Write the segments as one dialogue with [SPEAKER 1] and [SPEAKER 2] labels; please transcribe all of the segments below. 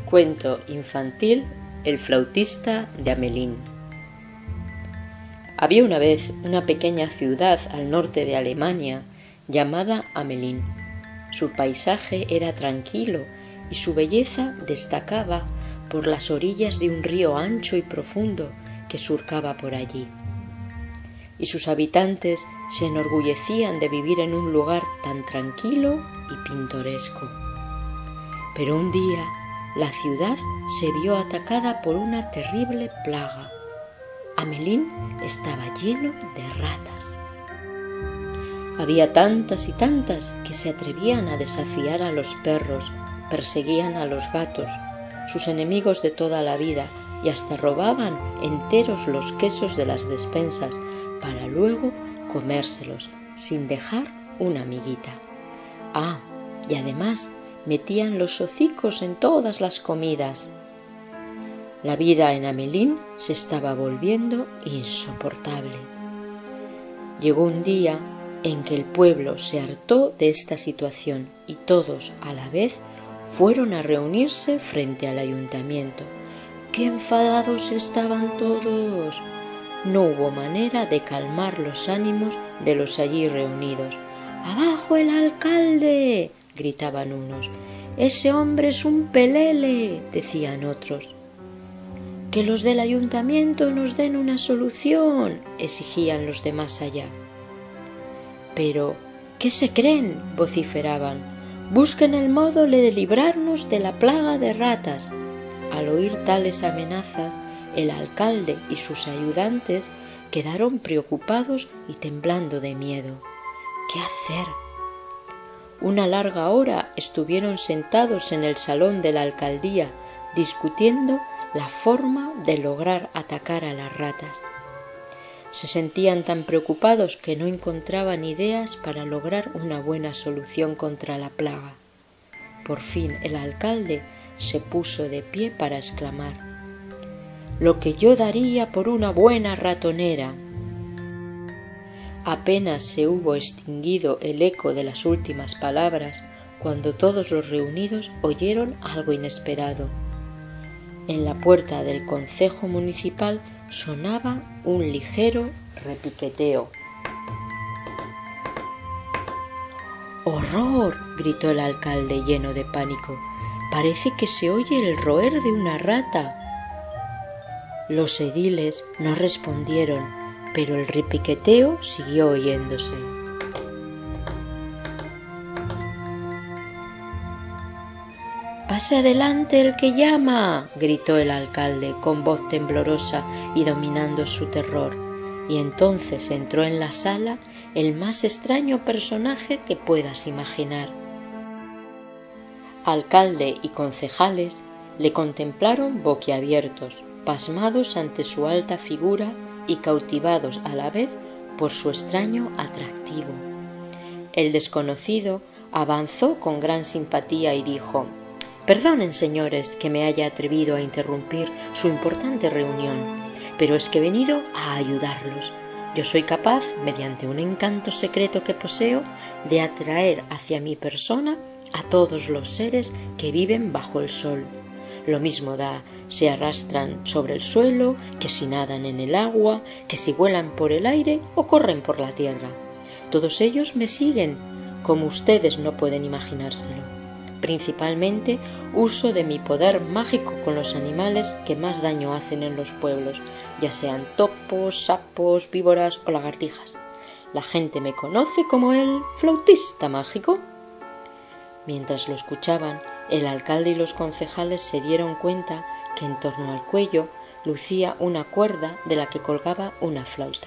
[SPEAKER 1] Cuento infantil El flautista de Hamelin. Había una vez una pequeña ciudad al norte de Alemania llamada Hamelin. Su paisaje era tranquilo y su belleza destacaba por las orillas de un río ancho y profundo que surcaba por allí. Y sus habitantes se enorgullecían de vivir en un lugar tan tranquilo y pintoresco. Pero un día la ciudad se vio atacada por una terrible plaga. Hamelin estaba lleno de ratas. Había tantas y tantas que se atrevían a desafiar a los perros, perseguían a los gatos, sus enemigos de toda la vida, y hasta robaban enteros los quesos de las despensas para luego comérselos sin dejar una miguita. Ah, y además metían los hocicos en todas las comidas. La vida en Hamelin se estaba volviendo insoportable. Llegó un día en que el pueblo se hartó de esta situación y todos a la vez fueron a reunirse frente al ayuntamiento. ¡Qué enfadados estaban todos! No hubo manera de calmar los ánimos de los allí reunidos. ¡Abajo el alcalde!, gritaban unos. «Ese hombre es un pelele», decían otros. «Que los del ayuntamiento nos den una solución», exigían los de más allá. «Pero, ¿qué se creen?», vociferaban. «Busquen el modo de librarnos de la plaga de ratas». Al oír tales amenazas, el alcalde y sus ayudantes quedaron preocupados y temblando de miedo. ¿Qué hacer? Una larga hora estuvieron sentados en el salón de la alcaldía discutiendo la forma de lograr atacar a las ratas. Se sentían tan preocupados que no encontraban ideas para lograr una buena solución contra la plaga. Por fin el alcalde se puso de pie para exclamar: «Lo que yo daría por una buena ratonera». Apenas se hubo extinguido el eco de las últimas palabras cuando todos los reunidos oyeron algo inesperado. En la puerta del concejo municipal sonaba un ligero repiqueteo. «¡Horror!», gritó el alcalde lleno de pánico. «Parece que se oye el roer de una rata». Los ediles no respondieron, pero el repiqueteo siguió oyéndose. «¡Pase adelante el que llama!», gritó el alcalde con voz temblorosa y dominando su terror, y entonces entró en la sala el más extraño personaje que puedas imaginar. Alcalde y concejales le contemplaron boquiabiertos, pasmados ante su alta figura y cautivados a la vez por su extraño atractivo. El desconocido avanzó con gran simpatía y dijo: «Perdonen, señores, que me haya atrevido a interrumpir su importante reunión, pero es que he venido a ayudarlos. Yo soy capaz, mediante un encanto secreto que poseo, de atraer hacia mi persona a todos los seres que viven bajo el sol. Lo mismo da si arrastran sobre el suelo, que si nadan en el agua, que si vuelan por el aire o corren por la tierra. Todos ellos me siguen, como ustedes no pueden imaginárselo. Principalmente uso de mi poder mágico con los animales que más daño hacen en los pueblos, ya sean topos, sapos, víboras o lagartijas. La gente me conoce como el flautista mágico». Mientras lo escuchaban, el alcalde y los concejales se dieron cuenta que en torno al cuello lucía una cuerda de la que colgaba una flauta.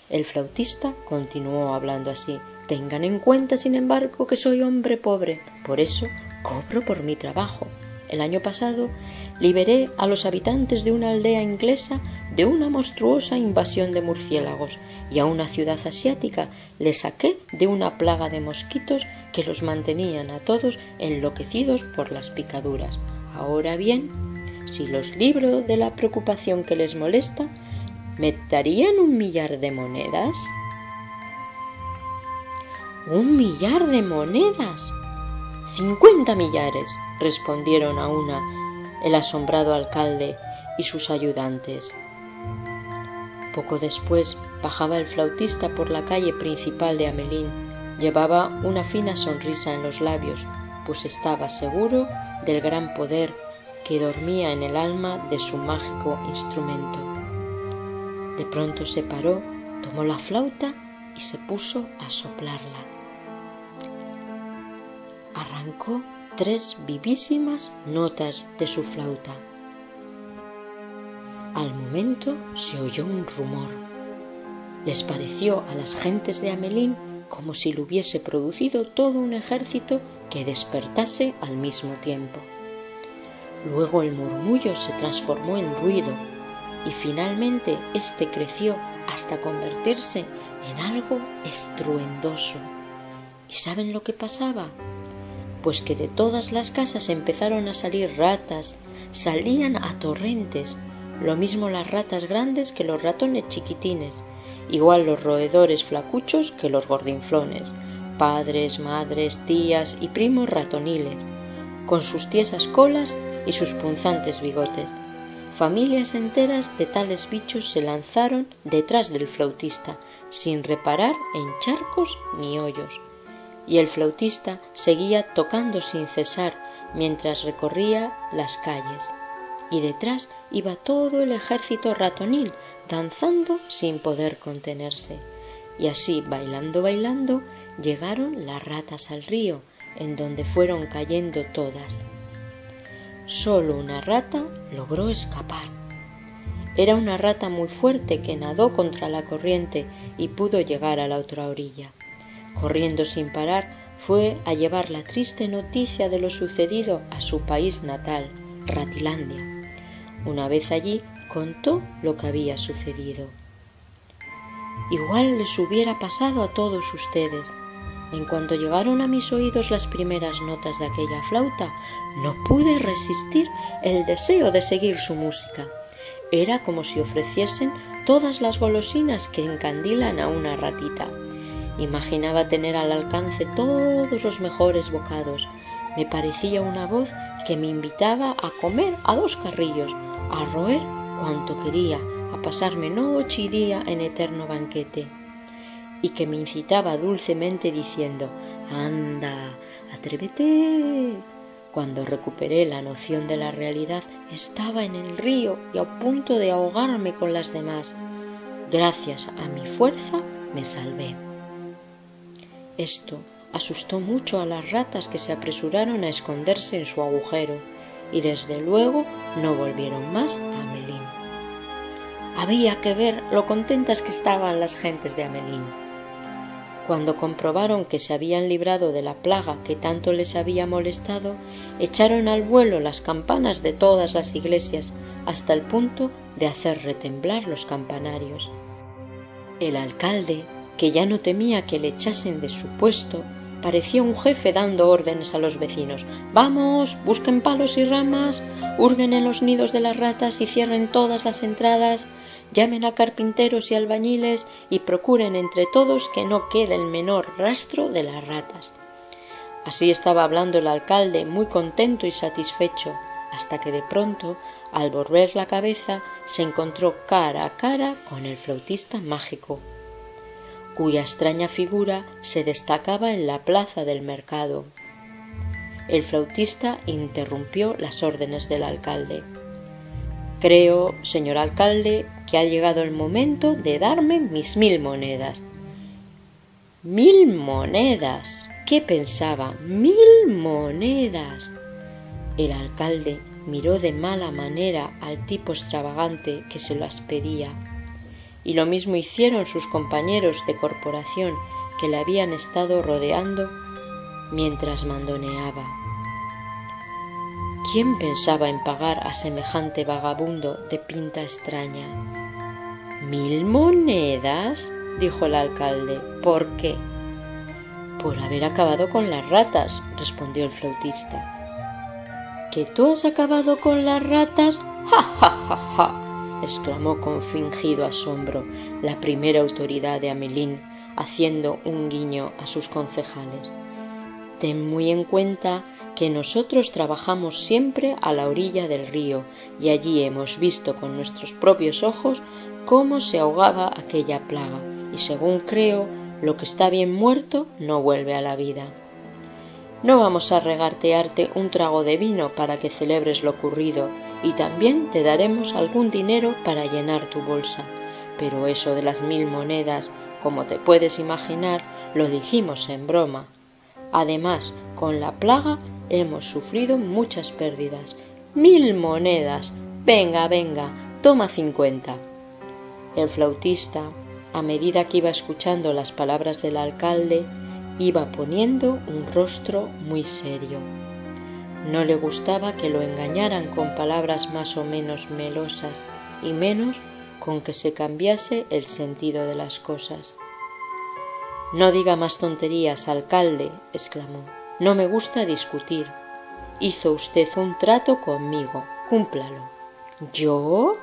[SPEAKER 1] El flautista continuó hablando así: «Tengan en cuenta, sin embargo, que soy hombre pobre, por eso cobro por mi trabajo. El año pasado liberé a los habitantes de una aldea inglesa de una monstruosa invasión de murciélagos y a una ciudad asiática les saqué de una plaga de mosquitos que los mantenían a todos enloquecidos por las picaduras. Ahora bien, si los libro de la preocupación que les molesta, ¿me darían 1 millar de monedas?» «¿1 millar de monedas?», 50 millares, respondieron a una el asombrado alcalde y sus ayudantes. Poco después bajaba el flautista por la calle principal de Amelín. Llevaba una fina sonrisa en los labios, pues estaba seguro del gran poder que dormía en el alma de su mágico instrumento. De pronto se paró, tomó la flauta y se puso a soplarla. Arrancó 3 vivísimas notas de su flauta. Al momento se oyó un rumor. Les pareció a las gentes de Amelín como si lo hubiese producido todo un ejército que despertase al mismo tiempo. Luego el murmullo se transformó en ruido y finalmente éste creció hasta convertirse en algo estruendoso. ¿Y saben lo que pasaba? Pues que de todas las casas empezaron a salir ratas, salían a torrentes, lo mismo las ratas grandes que los ratones chiquitines, igual los roedores flacuchos que los gordinflones, padres, madres, tías y primos ratoniles, con sus tiesas colas y sus punzantes bigotes. Familias enteras de tales bichos se lanzaron detrás del flautista, sin reparar en charcos ni hoyos. Y el flautista seguía tocando sin cesar mientras recorría las calles. Y detrás iba todo el ejército ratonil, danzando sin poder contenerse. Y así, bailando, bailando, llegaron las ratas al río, en donde fueron cayendo todas. Solo una rata logró escapar. Era una rata muy fuerte que nadó contra la corriente y pudo llegar a la otra orilla. Corriendo sin parar, fue a llevar la triste noticia de lo sucedido a su país natal, Ratilandia. Una vez allí, contó lo que había sucedido. Igual les hubiera pasado a todos ustedes. En cuanto llegaron a mis oídos las primeras notas de aquella flauta, no pude resistir el deseo de seguir su música. Era como si ofreciesen todas las golosinas que encandilan a una ratita. Imaginaba tener al alcance todos los mejores bocados. Me parecía una voz que me invitaba a comer a 2 carrillos, a roer cuanto quería, a pasarme noche y día en eterno banquete, y que me incitaba dulcemente diciendo: «Anda, atrévete». Cuando recuperé la noción de la realidad, estaba en el río y a punto de ahogarme con las demás. Gracias a mi fuerza me salvé. Esto asustó mucho a las ratas, que se apresuraron a esconderse en su agujero y desde luego no volvieron más a Amelín. Había que ver lo contentas que estaban las gentes de Amelín. Cuando comprobaron que se habían librado de la plaga que tanto les había molestado, echaron al vuelo las campanas de todas las iglesias hasta el punto de hacer retemblar los campanarios. El alcalde, que ya no temía que le echasen de su puesto, parecía un jefe dando órdenes a los vecinos: «Vamos, busquen palos y ramas, hurguen en los nidos de las ratas y cierren todas las entradas, llamen a carpinteros y albañiles y procuren entre todos que no quede el menor rastro de las ratas». Así estaba hablando el alcalde, muy contento y satisfecho, hasta que de pronto, al volver la cabeza, se encontró cara a cara con el flautista mágico, cuya extraña figura se destacaba en la plaza del mercado. El flautista interrumpió las órdenes del alcalde. «Creo, señor alcalde, que ha llegado el momento de darme mis 1000 monedas». «¿1000 monedas?» ¿Qué pensaba? ¡1000 monedas! El alcalde miró de mala manera al tipo extravagante que se las pedía, y lo mismo hicieron sus compañeros de corporación que le habían estado rodeando mientras mandoneaba. ¿Quién pensaba en pagar a semejante vagabundo de pinta extraña? «¿1000 monedas?» dijo el alcalde. «¿Por qué?» «Por haber acabado con las ratas», respondió el flautista. «¿Que tú has acabado con las ratas? ¡Ja, ja, ja, ja!», exclamó con fingido asombro la primera autoridad de Amelín, haciendo un guiño a sus concejales. ten muy en cuenta que nosotros trabajamos siempre a la orilla del río y allí hemos visto con nuestros propios ojos cómo se ahogaba aquella plaga y según creo, lo que está bien muerto no vuelve a la vida. No vamos a regatearte un trago de vino para que celebres lo ocurrido y también te daremos algún dinero para llenar tu bolsa, pero eso de las 1000 monedas, como te puedes imaginar, lo dijimos en broma. Además, con la plaga hemos sufrido muchas pérdidas. 1000 monedas. Venga, venga, toma 50. El flautista, a medida que iba escuchando las palabras del alcalde, iba poniendo un rostro muy serio. No le gustaba que lo engañaran con palabras más o menos melosas, y menos con que se cambiase el sentido de las cosas. «No diga más tonterías, alcalde», exclamó. «No me gusta discutir. Hizo usted un trato conmigo, cúmplalo». «¿Yo?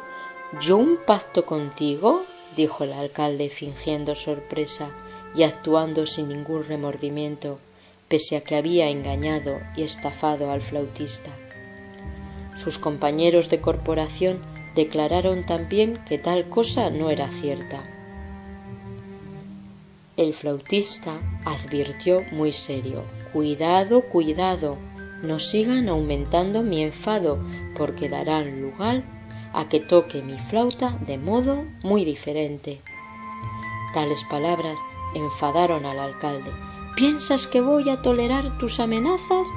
[SPEAKER 1] ¿Yo un pacto contigo?», dijo el alcalde fingiendo sorpresa y actuando sin ningún remordimiento, pese a que había engañado y estafado al flautista. Sus compañeros de corporación declararon también que tal cosa no era cierta. El flautista advirtió muy serio: «Cuidado, cuidado, no sigan aumentando mi enfado, porque darán lugar a que toque mi flauta de modo muy diferente». Tales palabras enfadaron al alcalde. «¿Piensas que voy a tolerar tus amenazas?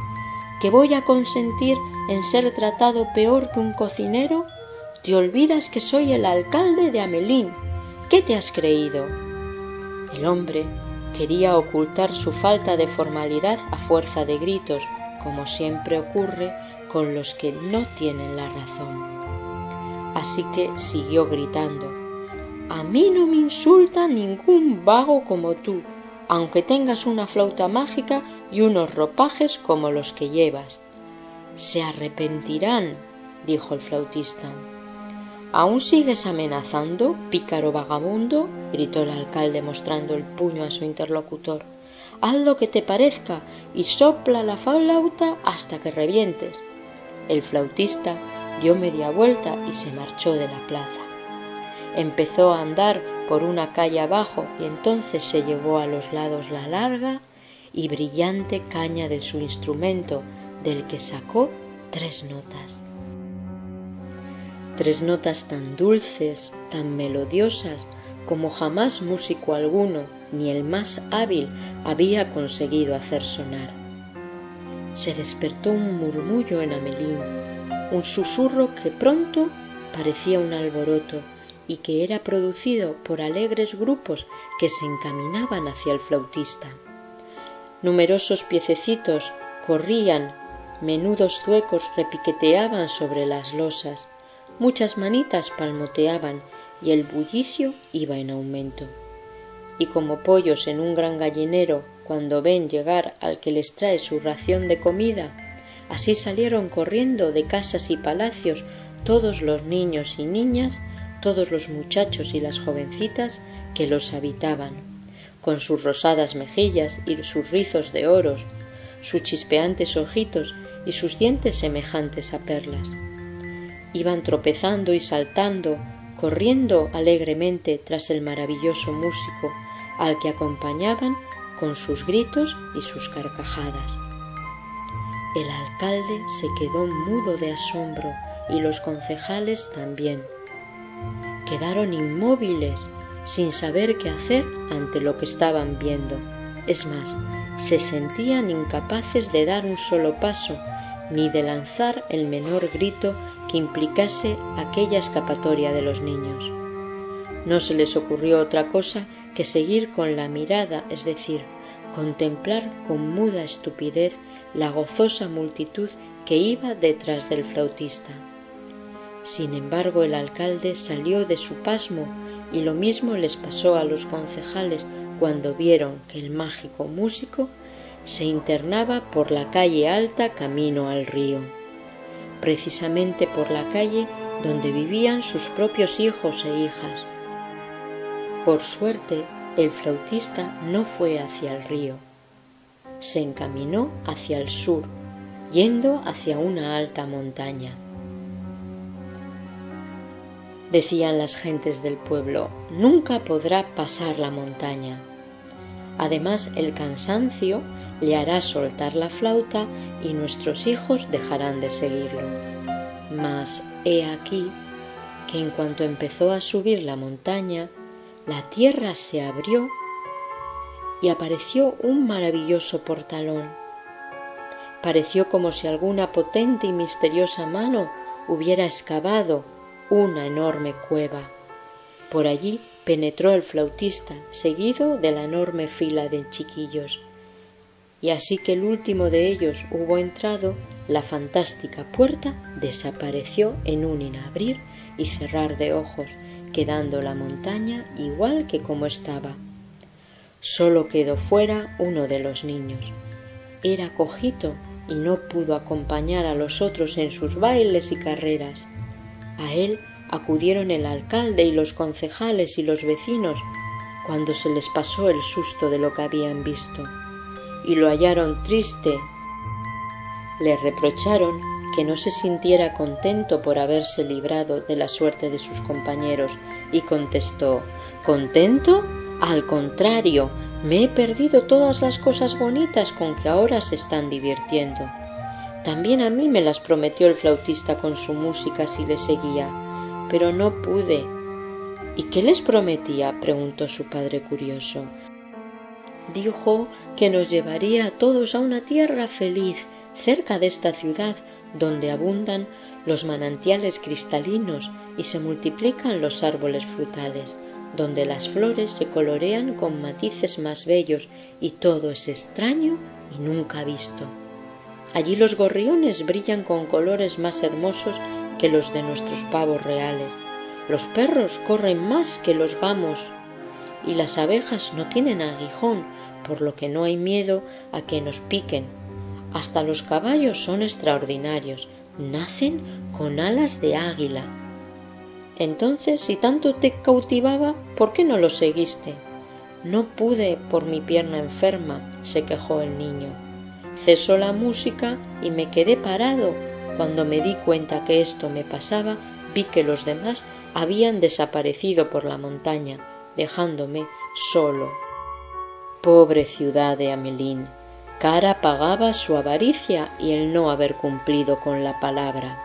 [SPEAKER 1] ¿Que voy a consentir en ser tratado peor que un cocinero? Te olvidas que soy el alcalde de Amelín. ¿Qué te has creído?». El hombre quería ocultar su falta de formalidad a fuerza de gritos, como siempre ocurre con los que no tienen la razón. Así que siguió gritando: «A mí no me insulta ningún vago como tú, aunque tengas una flauta mágica y unos ropajes como los que llevas». «Se arrepentirán», dijo el flautista. «¿Aún sigues amenazando, pícaro vagabundo?», gritó el alcalde mostrando el puño a su interlocutor. «Haz lo que te parezca y sopla la flauta hasta que revientes». El flautista dio media vuelta y se marchó de la plaza. Empezó a andar por una calle abajo y entonces se llevó a los lados la larga y brillante caña de su instrumento, del que sacó 3 notas. 3 notas tan dulces, tan melodiosas, como jamás músico alguno, ni el más hábil, había conseguido hacer sonar. Se despertó un murmullo en Amelín, un susurro que pronto parecía un alboroto y que era producido por alegres grupos que se encaminaban hacia el flautista. Numerosos piececitos corrían, menudos zuecos repiqueteaban sobre las losas, muchas manitas palmoteaban y el bullicio iba en aumento. Y como pollos en un gran gallinero cuando ven llegar al que les trae su ración de comida, así salieron corriendo de casas y palacios todos los niños y niñas, todos los muchachos y las jovencitas que los habitaban, con sus rosadas mejillas y sus rizos de oros, sus chispeantes ojitos y sus dientes semejantes a perlas. Iban tropezando y saltando, corriendo alegremente tras el maravilloso músico, al que acompañaban con sus gritos y sus carcajadas. El alcalde se quedó mudo de asombro y los concejales también. Quedaron inmóviles, sin saber qué hacer ante lo que estaban viendo. Es más, se sentían incapaces de dar un solo paso, ni de lanzar el menor grito que implicase aquella escapatoria de los niños. No se les ocurrió otra cosa que seguir con la mirada, es decir, contemplar con muda estupidez la gozosa multitud que iba detrás del flautista. Sin embargo, el alcalde salió de su pasmo y lo mismo les pasó a los concejales cuando vieron que el mágico músico se internaba por la calle alta camino al río, precisamente por la calle donde vivían sus propios hijos e hijas. Por suerte, el flautista no fue hacia el río. se encaminó hacia el sur, yendo hacia una alta montaña. Decían las gentes del pueblo: nunca podrá pasar la montaña. Además, el cansancio le hará soltar la flauta y nuestros hijos dejarán de seguirlo. Mas he aquí que en cuanto empezó a subir la montaña, la tierra se abrió y apareció un maravilloso portalón. Pareció como si alguna potente y misteriosa mano hubiera excavado una enorme cueva. Por allí penetró el flautista, seguido de la enorme fila de chiquillos. Y así que el último de ellos hubo entrado, la fantástica puerta desapareció en un abrir y cerrar de ojos, quedando la montaña igual que como estaba. Solo quedó fuera uno de los niños. Era cojito y no pudo acompañar a los otros en sus bailes y carreras. A él acudieron el alcalde y los concejales y los vecinos cuando se les pasó el susto de lo que habían visto, y lo hallaron triste. Le reprocharon que no se sintiera contento por haberse librado de la suerte de sus compañeros, y contestó: ¿contento? Al contrario, me he perdido todas las cosas bonitas con que ahora se están divirtiendo. También a mí me las prometió el flautista con su música si le seguía, pero no pude. ¿Y qué les prometía?, preguntó su padre curioso. Dijo que nos llevaría a todos a una tierra feliz, cerca de esta ciudad, donde abundan los manantiales cristalinos y se multiplican los árboles frutales, donde las flores se colorean con matices más bellos y todo es extraño y nunca visto. Allí los gorriones brillan con colores más hermosos que los de nuestros pavos reales. Los perros corren más que los gamos y las abejas no tienen aguijón, por lo que no hay miedo a que nos piquen. Hasta los caballos son extraordinarios, nacen con alas de águila. Entonces, si tanto te cautivaba, ¿por qué no lo seguiste? No pude por mi pierna enferma, se quejó el niño. Cesó la música y me quedé parado. Cuando me di cuenta que esto me pasaba, vi que los demás habían desaparecido por la montaña, dejándome solo. Pobre ciudad de Amelín, cara pagaba su avaricia y el no haber cumplido con la palabra.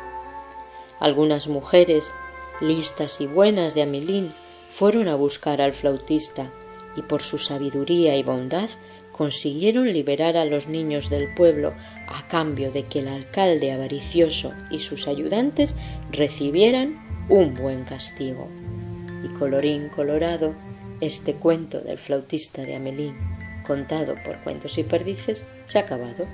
[SPEAKER 1] Algunas mujeres, listas y buenas de Amelín, fueron a buscar al flautista y por su sabiduría y bondad consiguieron liberar a los niños del pueblo a cambio de que el alcalde avaricioso y sus ayudantes recibieran un buen castigo. Y colorín colorado, este cuento del flautista de Amelín, contado por Cuentos y Perdices, se ha acabado.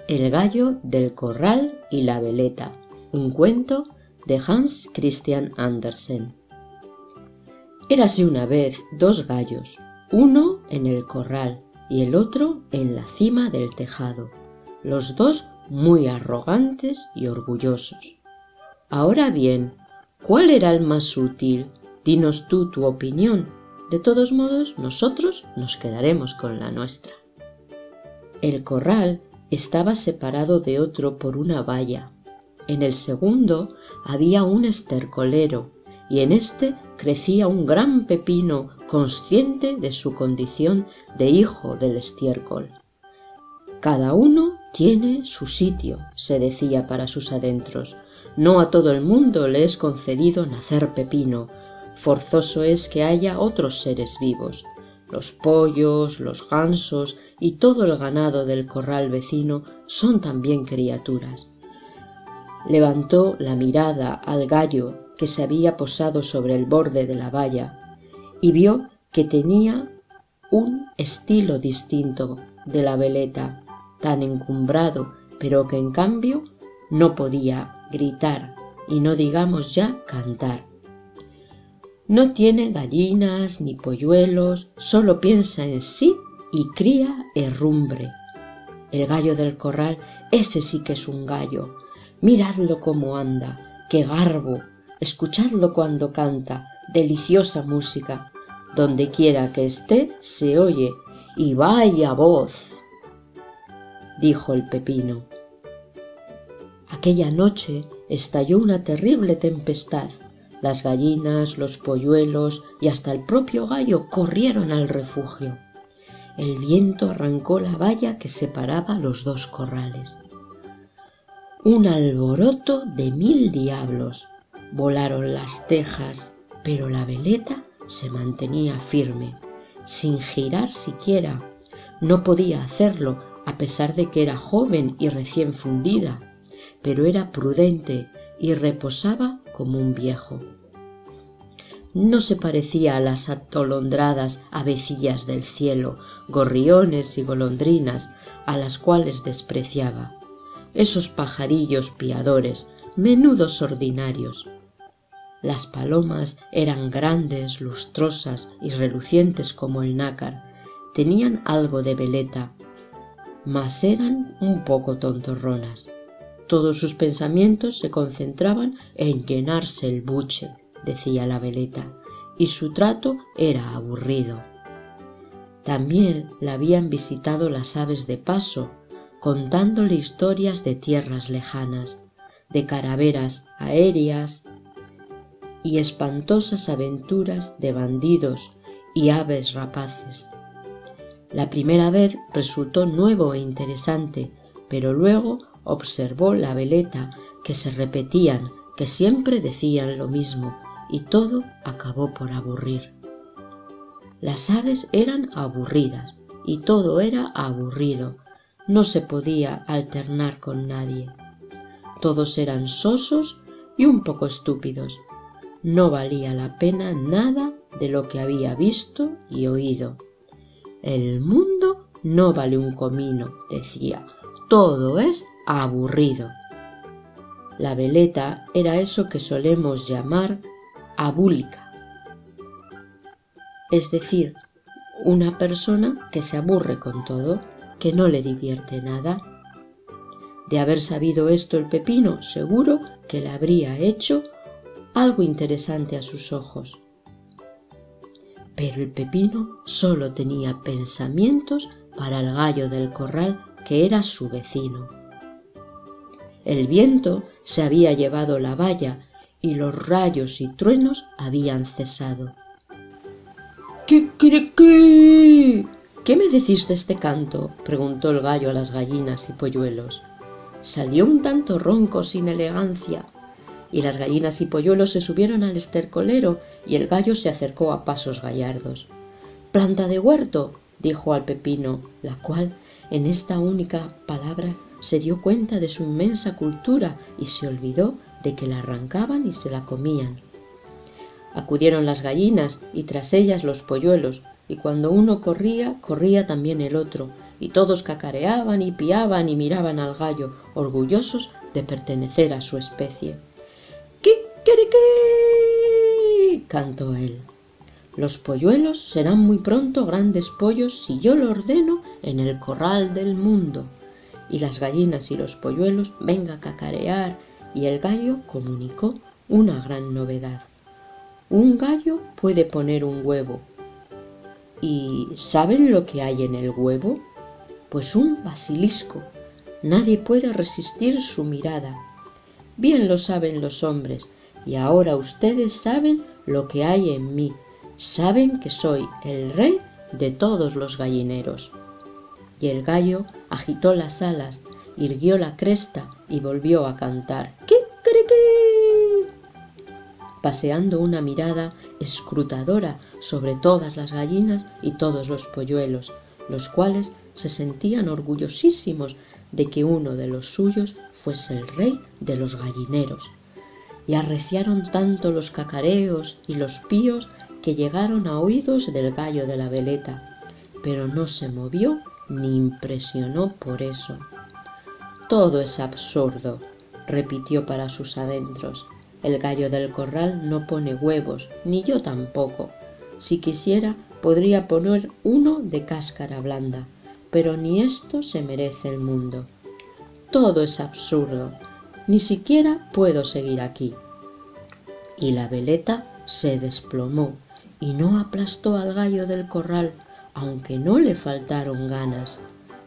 [SPEAKER 1] El gallo del corral y la veleta, un cuento de Hans Christian Andersen. Érase una vez dos gallos, uno en el corral y el otro en la cima del tejado, los dos muy arrogantes y orgullosos. Ahora bien, ¿cuál era el más útil? Dinos tú tu opinión. De todos modos, nosotros nos quedaremos con la nuestra. El corral estaba separado de otro por una valla. En el segundo había un estercolero y en este crecía un gran pepino, consciente de su condición de hijo del estiércol. Cada uno tiene su sitio, se decía para sus adentros. No a todo el mundo le es concedido nacer pepino. Forzoso es que haya otros seres vivos. Los pollos, los gansos y todo el ganado del corral vecino son también criaturas. Levantó la mirada al gallo que se había posado sobre el borde de la valla y vio que tenía un estilo distinto de la veleta, tan encumbrado, pero que en cambio no podía gritar y no digamos ya cantar. No tiene gallinas ni polluelos, solo piensa en sí y cría herrumbre. El gallo del corral, ese sí que es un gallo. Miradlo cómo anda, qué garbo, escuchadlo cuando canta, deliciosa música. Donde quiera que esté se oye, y vaya voz, dijo el pepino. Aquella noche estalló una terrible tempestad. Las gallinas, los polluelos y hasta el propio gallo corrieron al refugio. El viento arrancó la valla que separaba los dos corrales. Un alboroto de 1000 diablos. Volaron las tejas, pero la veleta se mantenía firme, sin girar siquiera. No podía hacerlo, a pesar de que era joven y recién fundida, pero era prudente y reposaba como un viejo. No se parecía a las atolondradas avecillas del cielo, gorriones y golondrinas, a las cuales despreciaba. Esos pajarillos piadores, menudos ordinarios. Las palomas eran grandes, lustrosas y relucientes como el nácar. Tenían algo de veleta, mas eran un poco tontorronas. Todos sus pensamientos se concentraban en llenarse el buche, decía la veleta, y su trato era aburrido. También la habían visitado las aves de paso, contándole historias de tierras lejanas, de calaveras aéreas y espantosas aventuras de bandidos y aves rapaces. La primera vez resultó nuevo e interesante, pero luego observó la veleta que se repetían, que siempre decían lo mismo, y todo acabó por aburrir. Las aves eran aburridas, y todo era aburrido, no se podía alternar con nadie. Todos eran sosos y un poco estúpidos. No valía la pena nada de lo que había visto y oído. El mundo no vale un comino, decía, todo es aburrido. La veleta era eso que solemos llamar abúlica, es decir, una persona que se aburre con todo, que no le divierte nada. De haber sabido esto el pepino, seguro que le habría hecho algo interesante a sus ojos. Pero el pepino solo tenía pensamientos para el gallo del corral, que era su vecino. El viento se había llevado la valla y los rayos y truenos habían cesado. ¿Qué? ¿Qué me decís de este canto?, preguntó el gallo a las gallinas y polluelos. Salió un tanto ronco, sin elegancia, y las gallinas y polluelos se subieron al estercolero y el gallo se acercó a pasos gallardos. «Planta de huerto», dijo al pepino, la cual, en esta única palabra, se dio cuenta de su inmensa cultura y se olvidó de que la arrancaban y se la comían. Acudieron las gallinas y tras ellas los polluelos, y cuando uno corría, corría también el otro, y todos cacareaban y piaban y miraban al gallo, orgullosos de pertenecer a su especie. «¡Kikiriki!», cantó él. «Los polluelos serán muy pronto grandes pollos si yo lo ordeno en el corral del mundo». Y las gallinas y los polluelos venga a cacarear, y el gallo comunicó una gran novedad. Un gallo puede poner un huevo. ¿Y saben lo que hay en el huevo? Pues un basilisco. Nadie puede resistir su mirada. Bien lo saben los hombres, y ahora ustedes saben lo que hay en mí. Saben que soy el rey de todos los gallineros. Y el gallo agitó las alas, irguió la cresta y volvió a cantar. «¡Kikiriki!», paseando una mirada escrutadora sobre todas las gallinas y todos los polluelos, los cuales se sentían orgullosísimos de que uno de los suyos fuese el rey de los gallineros. Y arreciaron tanto los cacareos y los píos que llegaron a oídos del gallo de la veleta, pero no se movió ni impresionó por eso. «Todo es absurdo», repitió para sus adentros. «El gallo del corral no pone huevos, ni yo tampoco. Si quisiera, podría poner uno de cáscara blanda, pero ni esto se merece el mundo. Todo es absurdo, ni siquiera puedo seguir aquí». Y la veleta se desplomó y no aplastó al gallo del corral, aunque no le faltaron ganas.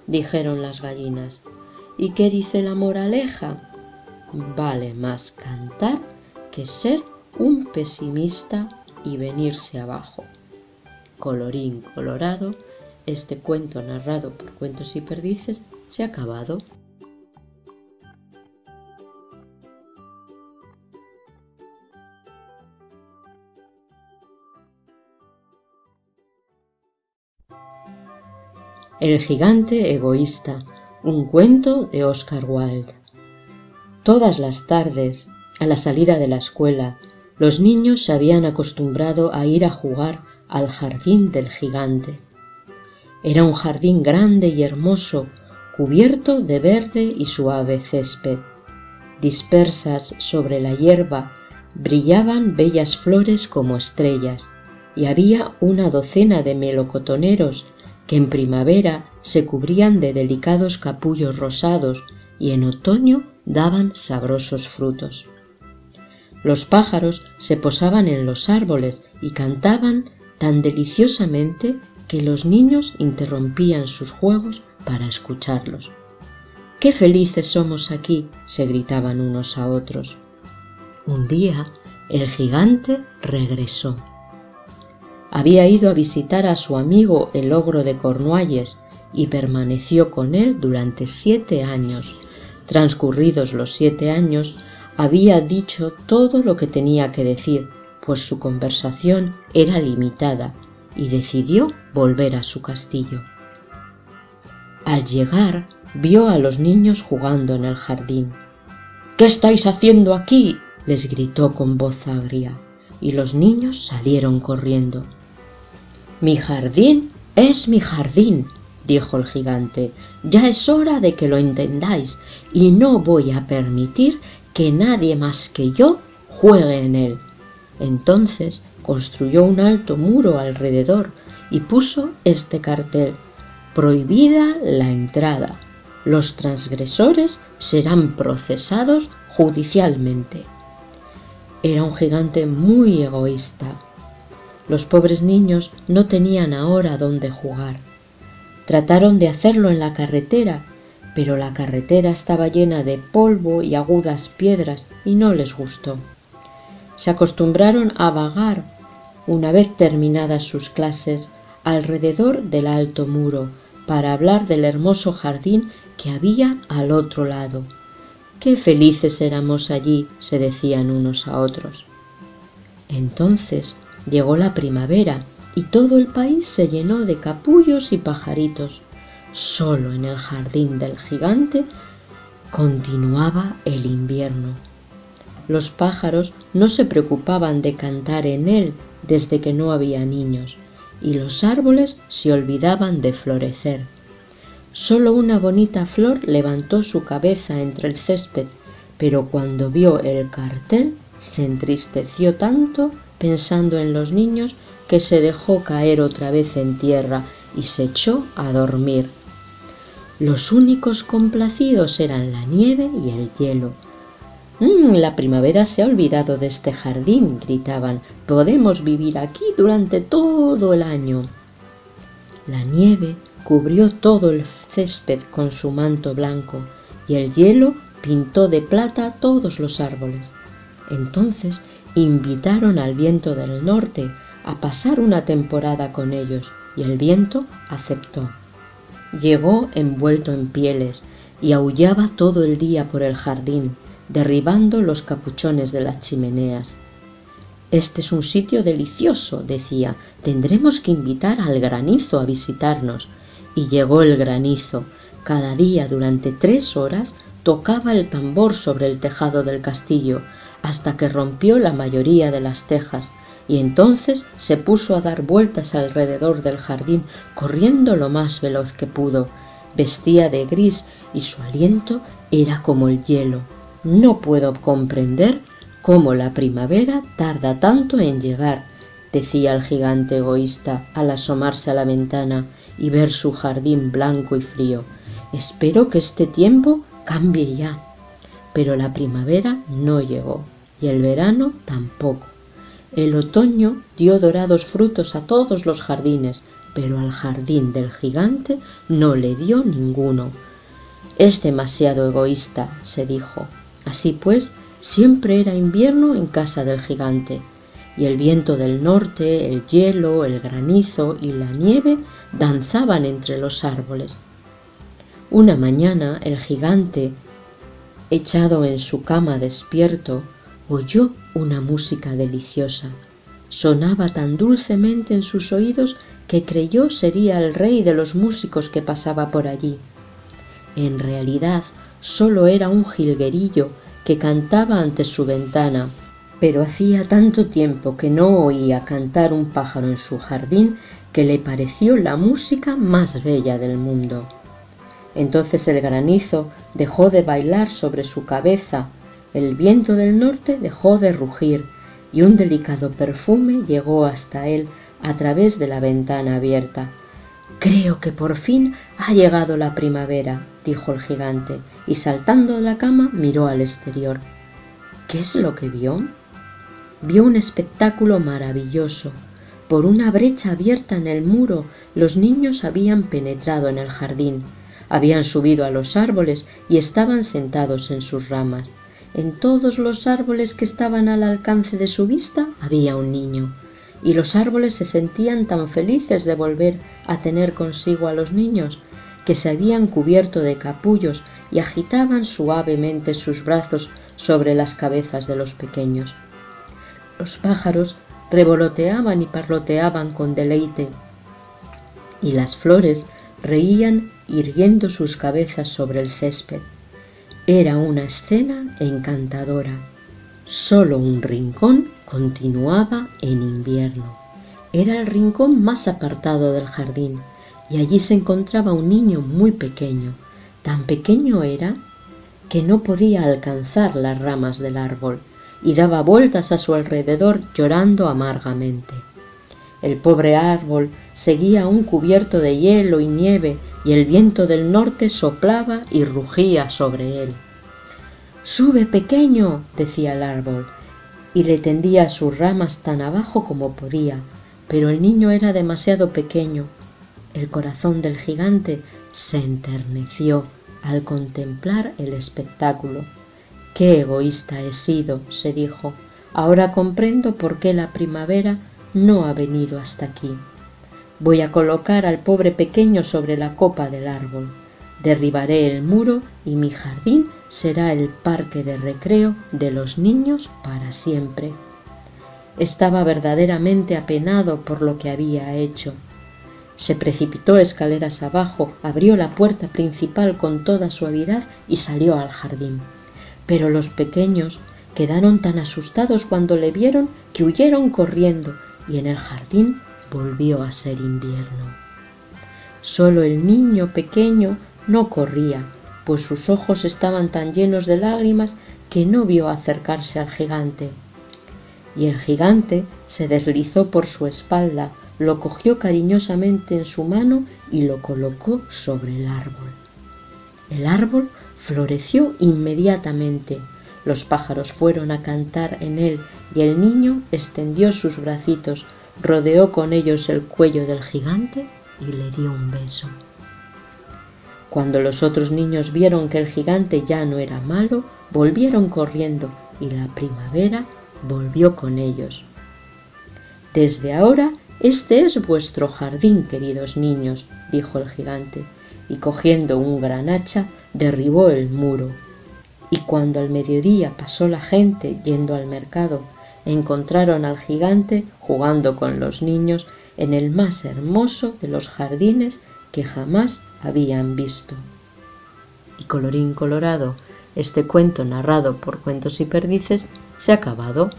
[SPEAKER 1] Dijeron las gallinas: «¿Y qué dice la moraleja? Vale más cantar que ser un pesimista y venirse abajo». Colorín colorado, este cuento narrado por Cuentos y Perdices se ha acabado. El gigante egoísta, un cuento de Oscar Wilde. Todas las tardes, a la salida de la escuela, los niños se habían acostumbrado a ir a jugar al jardín del gigante. Era un jardín grande y hermoso, cubierto de verde y suave césped. Dispersas sobre la hierba brillaban bellas flores como estrellas, y había una docena de melocotoneros que en primavera se cubrían de delicados capullos rosados y en otoño daban sabrosos frutos. Los pájaros se posaban en los árboles y cantaban tan deliciosamente que los niños interrumpían sus juegos para escucharlos. «¡Qué felices somos aquí!», se gritaban unos a otros. Un día el gigante regresó. Había ido a visitar a su amigo el ogro de Cornualles y permaneció con él durante 7 años. Transcurridos los 7 años, había dicho todo lo que tenía que decir, pues su conversación era limitada, y decidió volver a su castillo. Al llegar, vio a los niños jugando en el jardín. «¿Qué estáis haciendo aquí?», les gritó con voz agria, y los niños salieron corriendo. «Mi jardín es mi jardín», dijo el gigante. «Ya es hora de que lo entendáis, y no voy a permitir que nadie más que yo juegue en él». Entonces construyó un alto muro alrededor y puso este cartel: «Prohibida la entrada. Los transgresores serán procesados judicialmente». Era un gigante muy egoísta. Los pobres niños no tenían ahora dónde jugar. Trataron de hacerlo en la carretera, pero la carretera estaba llena de polvo y agudas piedras y no les gustó. Se acostumbraron a vagar, una vez terminadas sus clases, alrededor del alto muro, para hablar del hermoso jardín que había al otro lado. «¡Qué felices éramos allí!», se decían unos a otros. Entonces llegó la primavera y todo el país se llenó de capullos y pajaritos. Solo en el jardín del gigante continuaba el invierno. Los pájaros no se preocupaban de cantar en él desde que no había niños, y los árboles se olvidaban de florecer. Solo una bonita flor levantó su cabeza entre el césped, pero cuando vio el cartel se entristeció tanto pensando en los niños que se dejó caer otra vez en tierra y se echó a dormir. Los únicos complacidos eran la nieve y el hielo. «La primavera se ha olvidado de este jardín», gritaban. «Podemos vivir aquí durante todo el año». La nieve cubrió todo el césped con su manto blanco y el hielo pintó de plata todos los árboles. Entonces invitaron al viento del norte a pasar una temporada con ellos y el viento aceptó. Llegó envuelto en pieles y aullaba todo el día por el jardín, derribando los capuchones de las chimeneas. «Este es un sitio delicioso», decía. «Tendremos que invitar al granizo a visitarnos». Y llegó el granizo. Cada día durante 3 horas tocaba el tambor sobre el tejado del castillo, hasta que rompió la mayoría de las tejas, y entonces se puso a dar vueltas alrededor del jardín, corriendo lo más veloz que pudo. Vestía de gris y su aliento era como el hielo. No puedo comprender cómo la primavera tarda tanto en llegar, decía el gigante egoísta al asomarse a la ventana y ver su jardín blanco y frío. Espero que este tiempo cambie ya. Pero la primavera no llegó, y el verano tampoco. El otoño dio dorados frutos a todos los jardines, pero al jardín del gigante no le dio ninguno. Es demasiado egoísta, se dijo. Así pues, siempre era invierno en casa del gigante, y el viento del norte, el hielo, el granizo y la nieve danzaban entre los árboles. Una mañana el gigante, echado en su cama despierto, oyó una música deliciosa. Sonaba tan dulcemente en sus oídos que creyó sería el rey de los músicos que pasaba por allí. En realidad solo era un jilguerillo que cantaba ante su ventana, pero hacía tanto tiempo que no oía cantar un pájaro en su jardín que le pareció la música más bella del mundo. Entonces el granizo dejó de bailar sobre su cabeza, el viento del norte dejó de rugir y un delicado perfume llegó hasta él a través de la ventana abierta. «Creo que por fin ha llegado la primavera», dijo el gigante, y saltando de la cama miró al exterior. ¿Qué es lo que vio? Vio un espectáculo maravilloso. Por una brecha abierta en el muro, los niños habían penetrado en el jardín. Habían subido a los árboles y estaban sentados en sus ramas. En todos los árboles que estaban al alcance de su vista había un niño, y los árboles se sentían tan felices de volver a tener consigo a los niños, que se habían cubierto de capullos y agitaban suavemente sus brazos sobre las cabezas de los pequeños. Los pájaros revoloteaban y parloteaban con deleite, y las flores reían irguiendo sus cabezas sobre el césped. Era una escena encantadora. Solo un rincón continuaba en invierno. Era el rincón más apartado del jardín, y allí se encontraba un niño muy pequeño. Tan pequeño era que no podía alcanzar las ramas del árbol, y daba vueltas a su alrededor llorando amargamente. El pobre árbol seguía aún cubierto de hielo y nieve, y el viento del norte soplaba y rugía sobre él. «Sube, pequeño», decía el árbol, y le tendía sus ramas tan abajo como podía, pero el niño era demasiado pequeño. El corazón del gigante se enterneció al contemplar el espectáculo. «Qué egoísta he sido», se dijo. «Ahora comprendo por qué la primavera no ha venido hasta aquí. Voy a colocar al pobre pequeño sobre la copa del árbol. Derribaré el muro y mi jardín será el parque de recreo de los niños para siempre». Estaba verdaderamente apenado por lo que había hecho. Se precipitó escaleras abajo, abrió la puerta principal con toda suavidad y salió al jardín. Pero los pequeños quedaron tan asustados cuando le vieron que huyeron corriendo, y en el jardín volvió a ser invierno. Solo el niño pequeño no corría, pues sus ojos estaban tan llenos de lágrimas que no vio acercarse al gigante. Y el gigante se deslizó por su espalda, lo cogió cariñosamente en su mano y lo colocó sobre el árbol. El árbol floreció inmediatamente. Los pájaros fueron a cantar en él y el niño extendió sus bracitos, rodeó con ellos el cuello del gigante y le dio un beso. Cuando los otros niños vieron que el gigante ya no era malo, volvieron corriendo y la primavera volvió con ellos. «Desde ahora este es vuestro jardín, queridos niños», dijo el gigante, y cogiendo un gran hacha derribó el muro. Y cuando al mediodía pasó la gente yendo al mercado, encontraron al gigante jugando con los niños en el más hermoso de los jardines que jamás habían visto. Y colorín colorado, Este cuento narrado por Cuentos y Perdices se ha acabado.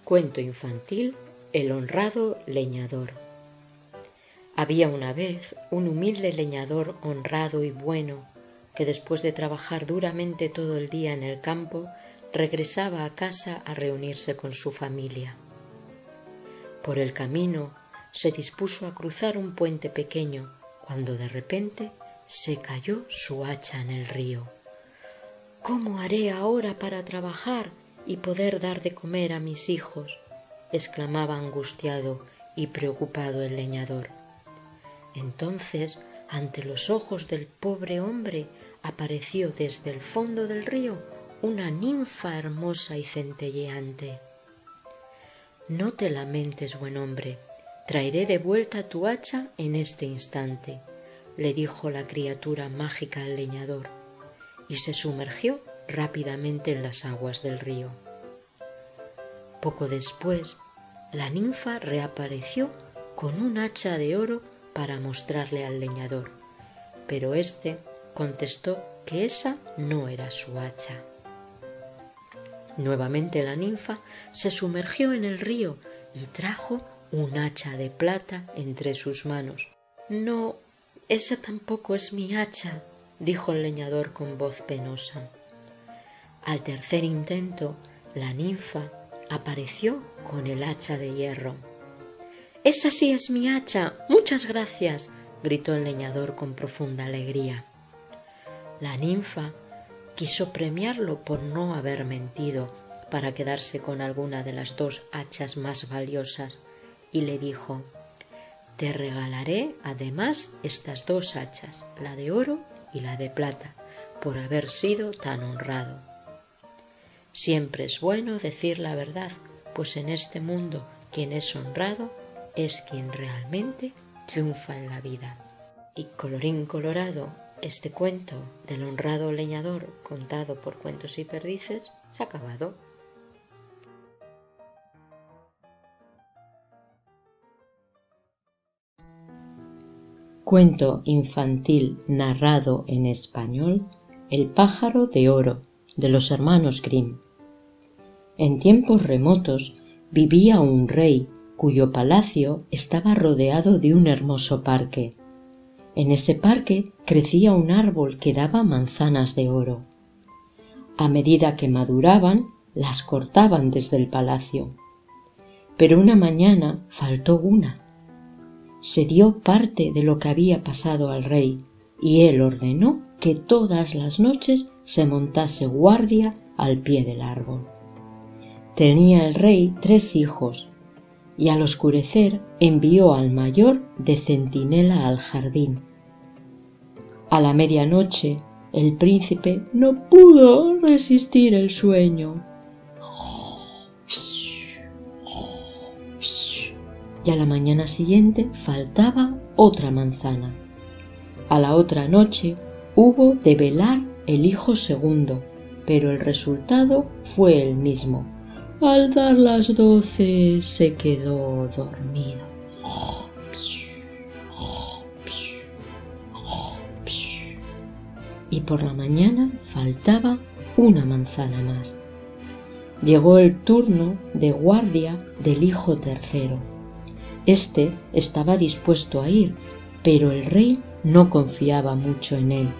[SPEAKER 1] Cuento infantil: El honrado leñador. Había una vez un humilde leñador honrado y bueno, que después de trabajar duramente todo el día en el campo, regresaba a casa a reunirse con su familia. Por el camino se dispuso a cruzar un puente pequeño, cuando de repente se cayó su hacha en el río. «¿Cómo haré ahora para trabajar y poder dar de comer a mis hijos?», exclamaba angustiado y preocupado el leñador. Entonces, ante los ojos del pobre hombre, apareció desde el fondo del río una ninfa hermosa y centelleante. «No te lamentes, buen hombre, traeré de vuelta tu hacha en este instante», le dijo la criatura mágica al leñador, y se sumergió rápidamente en las aguas del río. Poco después, la ninfa reapareció con un hacha de oro para mostrarle al leñador, pero éste contestó que esa no era su hacha. Nuevamente la ninfa se sumergió en el río y trajo un hacha de plata entre sus manos. «No, esa tampoco es mi hacha», dijo el leñador con voz penosa. Al tercer intento, la ninfa apareció con el hacha de hierro. «¡Esa sí es mi hacha! ¡Muchas gracias!», gritó el leñador con profunda alegría. La ninfa quiso premiarlo por no haber mentido para quedarse con alguna de las dos hachas más valiosas y le dijo: «Te regalaré además estas dos hachas, la de oro y la de plata, por haber sido tan honrado». Siempre es bueno decir la verdad, pues en este mundo quien es honrado es quien realmente triunfa en la vida. Y colorín colorado, este cuento del honrado leñador contado por Cuentos y Perdices se ha acabado. Cuento infantil narrado en español: El pájaro de oro, de los hermanos Grimm. En tiempos remotos vivía un rey cuyo palacio estaba rodeado de un hermoso parque. En ese parque crecía un árbol que daba manzanas de oro. A medida que maduraban, las cortaban desde el palacio. Pero una mañana faltó una. Se dio parte de lo que había pasado al rey, y él ordenó que todas las noches se montase guardia al pie del árbol. Tenía el rey 3 hijos, y al oscurecer envió al mayor de centinela al jardín. A la medianoche el príncipe no pudo resistir el sueño. Y a la mañana siguiente faltaba otra manzana. A la otra noche hubo de velar el hijo segundo, pero el resultado fue el mismo. Al dar las 12 se quedó dormido. Y por la mañana faltaba una manzana más. Llegó el turno de guardia del hijo tercero. Este estaba dispuesto a ir, pero el rey no confiaba mucho en él.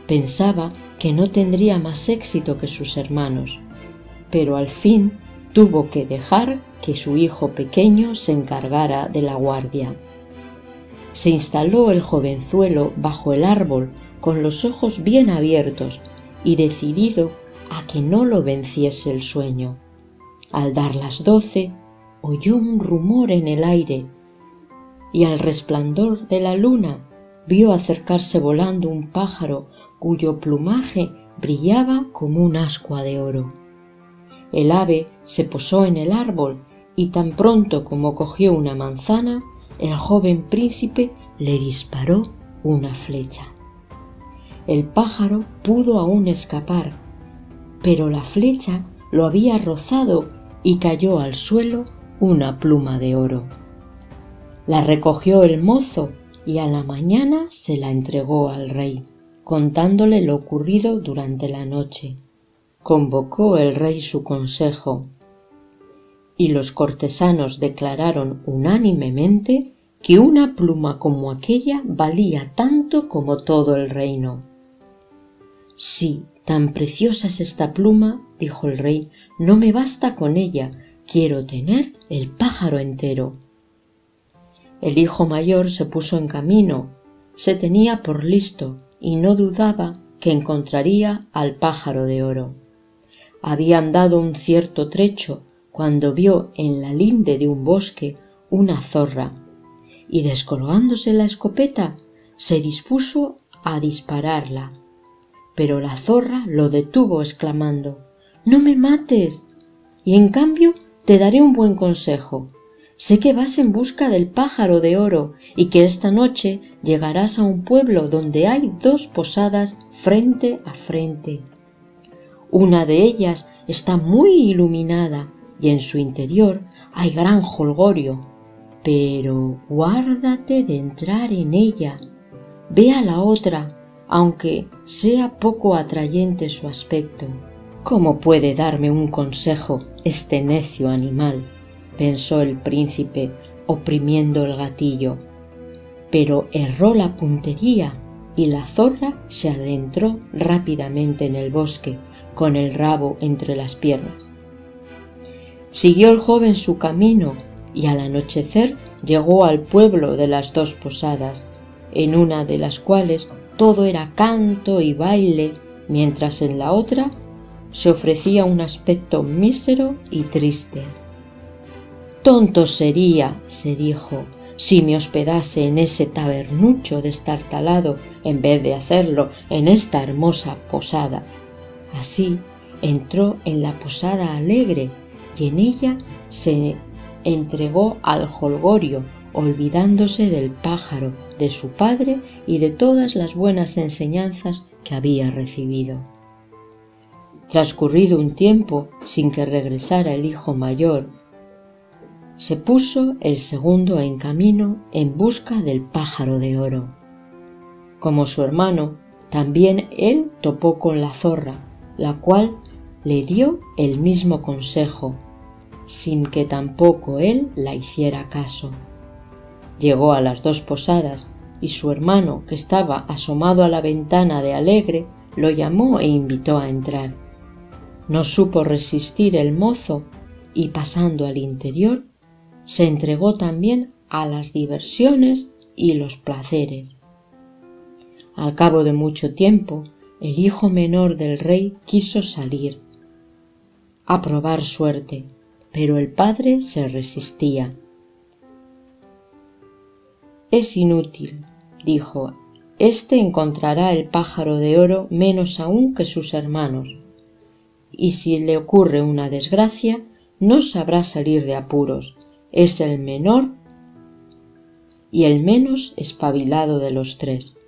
[SPEAKER 1] Pensaba que no tendría más éxito que sus hermanos, pero al fin tuvo que dejar que su hijo pequeño se encargara de la guardia. Se instaló el jovenzuelo bajo el árbol con los ojos bien abiertos y decidido a que no lo venciese el sueño. Al dar las 12, oyó un rumor en el aire y al resplandor de la luna vio acercarse volando un pájaro cuyo plumaje brillaba como un ascua de oro. El ave se posó en el árbol y tan pronto como cogió una manzana, el joven príncipe le disparó una flecha. El pájaro pudo aún escapar, pero la flecha lo había rozado y cayó al suelo una pluma de oro. La recogió el mozo y a la mañana se la entregó al rey, contándole lo ocurrido durante la noche. Convocó el rey su consejo y los cortesanos declararon unánimemente que una pluma como aquella valía tanto como todo el reino. «Sí, tan preciosa es esta pluma», dijo el rey, «no me basta con ella, quiero tener el pájaro entero». El hijo mayor se puso en camino, se tenía por listo y no dudaba que encontraría al pájaro de oro. Había andado un cierto trecho cuando vio en la linde de un bosque una zorra y, descolgándose la escopeta, se dispuso a dispararla. Pero la zorra lo detuvo exclamando: «No me mates, y en cambio te daré un buen consejo. Sé que vas en busca del pájaro de oro y que esta noche llegarás a un pueblo donde hay 2 posadas frente a frente. Una de ellas está muy iluminada y en su interior hay gran jolgorio, pero guárdate de entrar en ella. Ve a la otra, aunque sea poco atrayente su aspecto». «¿Cómo puede darme un consejo este necio animal?», pensó el príncipe, oprimiendo el gatillo. Pero erró la puntería y la zorra se adentró rápidamente en el bosque, con el rabo entre las piernas. Siguió el joven su camino y al anochecer llegó al pueblo de las 2 posadas, en una de las cuales todo era canto y baile, mientras en la otra se ofrecía un aspecto mísero y triste. «Tonto sería», se dijo, «si me hospedase en ese tabernucho destartalado en vez de hacerlo en esta hermosa posada». Así entró en la posada alegre y en ella se entregó al jolgorio, olvidándose del pájaro, de su padre y de todas las buenas enseñanzas que había recibido. Transcurrido un tiempo sin que regresara el hijo mayor, se puso el segundo en camino en busca del pájaro de oro. Como su hermano, también él topó con la zorra, la cual le dio el mismo consejo, sin que tampoco él la hiciera caso. Llegó a las 2 posadas y su hermano, que estaba asomado a la ventana de alegre, lo llamó e invitó a entrar. No supo resistir el mozo y, pasando al interior, se entregó también a las diversiones y los placeres. Al cabo de mucho tiempo, el hijo menor del rey quiso salir a probar suerte, pero el padre se resistía. «Es inútil», dijo, «éste encontrará el pájaro de oro menos aún que sus hermanos, y si le ocurre una desgracia no sabrá salir de apuros. Es el menor y el menos espabilado de los 3.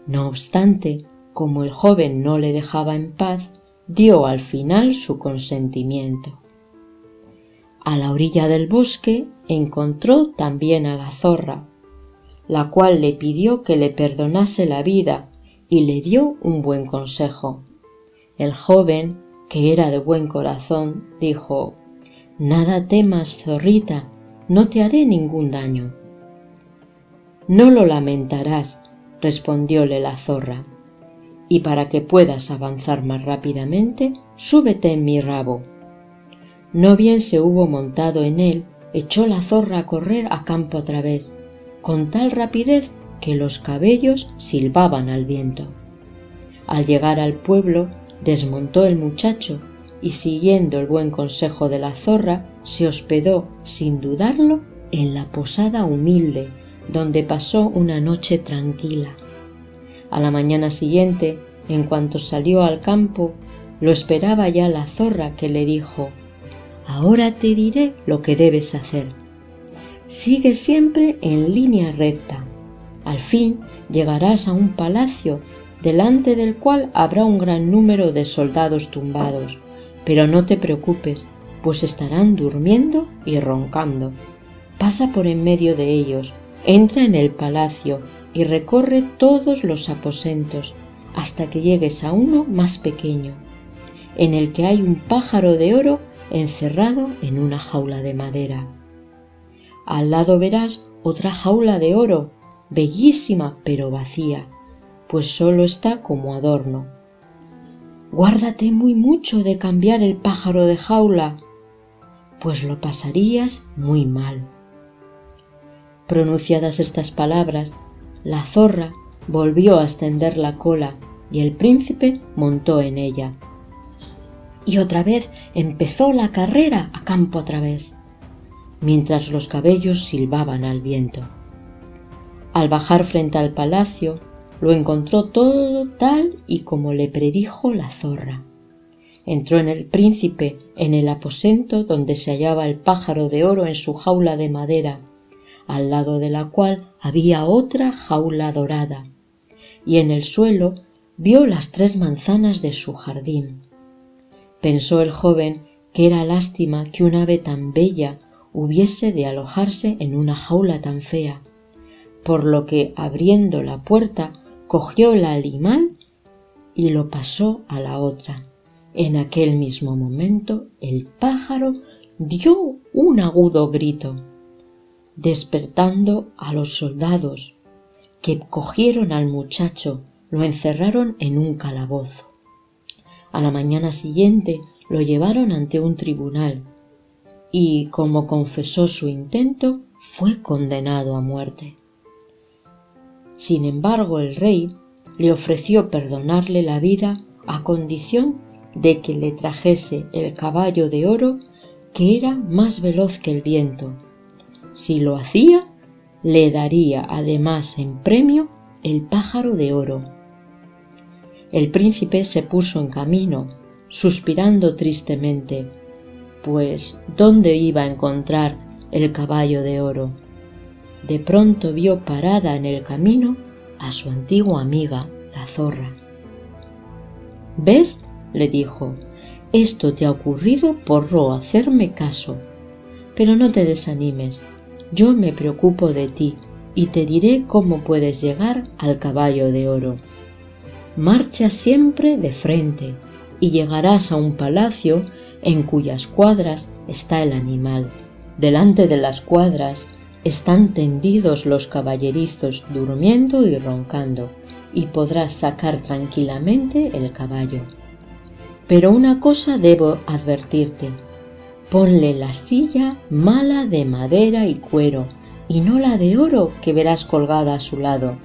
[SPEAKER 1] No obstante, como el joven no le dejaba en paz, dio al final su consentimiento. A la orilla del bosque encontró también a la zorra, la cual le pidió que le perdonase la vida y le dio un buen consejo. El joven, que era de buen corazón, dijo: «Nada temas, zorrita, no te haré ningún daño». «No lo lamentarás», respondióle la zorra, «y para que puedas avanzar más rápidamente, súbete en mi rabo». No bien se hubo montado en él, echó la zorra a correr a campo a través, con tal rapidez que los cabellos silbaban al viento. Al llegar al pueblo, desmontó el muchacho y, siguiendo el buen consejo de la zorra, se hospedó, sin dudarlo, en la posada humilde, donde pasó una noche tranquila. A la mañana siguiente, en cuanto salió al campo, lo esperaba ya la zorra, que le dijo: «Ahora te diré lo que debes hacer. Sigue siempre en línea recta. Al fin llegarás a un palacio delante del cual habrá un gran número de soldados tumbados, pero no te preocupes, pues estarán durmiendo y roncando. Pasa por en medio de ellos, entra en el palacio y recorre todos los aposentos hasta que llegues a uno más pequeño, en el que hay un pájaro de oro encerrado en una jaula de madera. Al lado verás otra jaula de oro, bellísima pero vacía, pues solo está como adorno. Guárdate muy mucho de cambiar el pájaro de jaula, pues lo pasarías muy mal. Pronunciadas estas palabras, la zorra volvió a extender la cola y el príncipe montó en ella. Y otra vez empezó la carrera a campo a través, mientras los cabellos silbaban al viento. Al bajar frente al palacio, lo encontró todo tal y como le predijo la zorra. Entró en el príncipe en el aposento donde se hallaba el pájaro de oro en su jaula de madera, al lado de la cual había otra jaula dorada, y en el suelo vio las 3 manzanas de su jardín. Pensó el joven que era lástima que un ave tan bella hubiese de alojarse en una jaula tan fea, por lo que, abriendo la puerta, cogió el animal y lo pasó a la otra. En aquel mismo momento el pájaro dio un agudo grito, despertando a los soldados, que cogieron al muchacho, lo encerraron en un calabozo. A la mañana siguiente lo llevaron ante un tribunal y, como confesó su intento, fue condenado a muerte. Sin embargo, el rey le ofreció perdonarle la vida a condición de que le trajese el caballo de oro, que era más veloz que el viento. Si lo hacía, le daría además en premio el pájaro de oro. El príncipe se puso en camino, suspirando tristemente, pues ¿dónde iba a encontrar el caballo de oro? De pronto vio parada en el camino a su antigua amiga, la zorra. «¿Ves?», le dijo, «esto te ha ocurrido por no hacerme caso. Pero no te desanimes, yo me preocupo de ti y te diré cómo puedes llegar al caballo de oro. Marcha siempre de frente y llegarás a un palacio en cuyas cuadras está el animal. Delante de las cuadras están tendidos los caballerizos durmiendo y roncando, y podrás sacar tranquilamente el caballo. Pero una cosa debo advertirte: ponle la silla mala de madera y cuero, y no la de oro que verás colgada a su lado.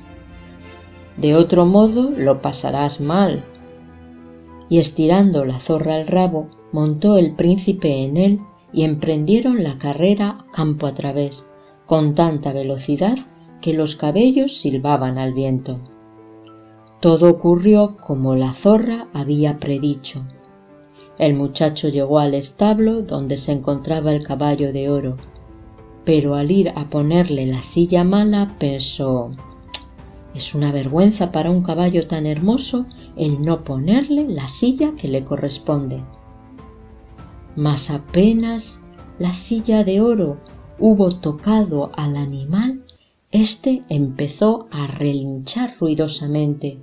[SPEAKER 1] De otro modo lo pasarás mal». Y estirando la zorra el rabo, montó el príncipe en él y emprendieron la carrera campo a través, con tanta velocidad que los cabellos silbaban al viento. Todo ocurrió como la zorra había predicho. El muchacho llegó al establo donde se encontraba el caballo de oro, pero al ir a ponerle la silla mala pensó: «Es una vergüenza para un caballo tan hermoso el no ponerle la silla que le corresponde». Mas apenas la silla de oro hubo tocado al animal, éste empezó a relinchar ruidosamente.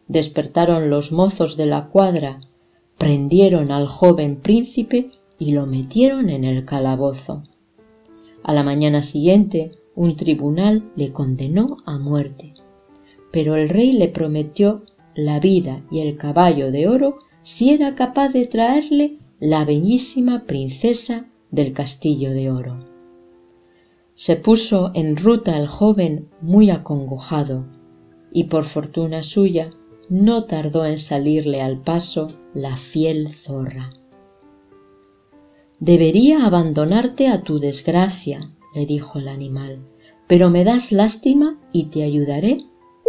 [SPEAKER 1] Despertaron los mozos de la cuadra, prendieron al joven príncipe y lo metieron en el calabozo. A la mañana siguiente, un tribunal le condenó a muerte, pero el rey le prometió la vida y el caballo de oro si era capaz de traerle la bellísima princesa del castillo de oro. Se puso en ruta el joven muy acongojado, y por fortuna suya no tardó en salirle al paso la fiel zorra. «Debería abandonarte a tu desgracia», le dijo el animal, «pero me das lástima y te ayudaré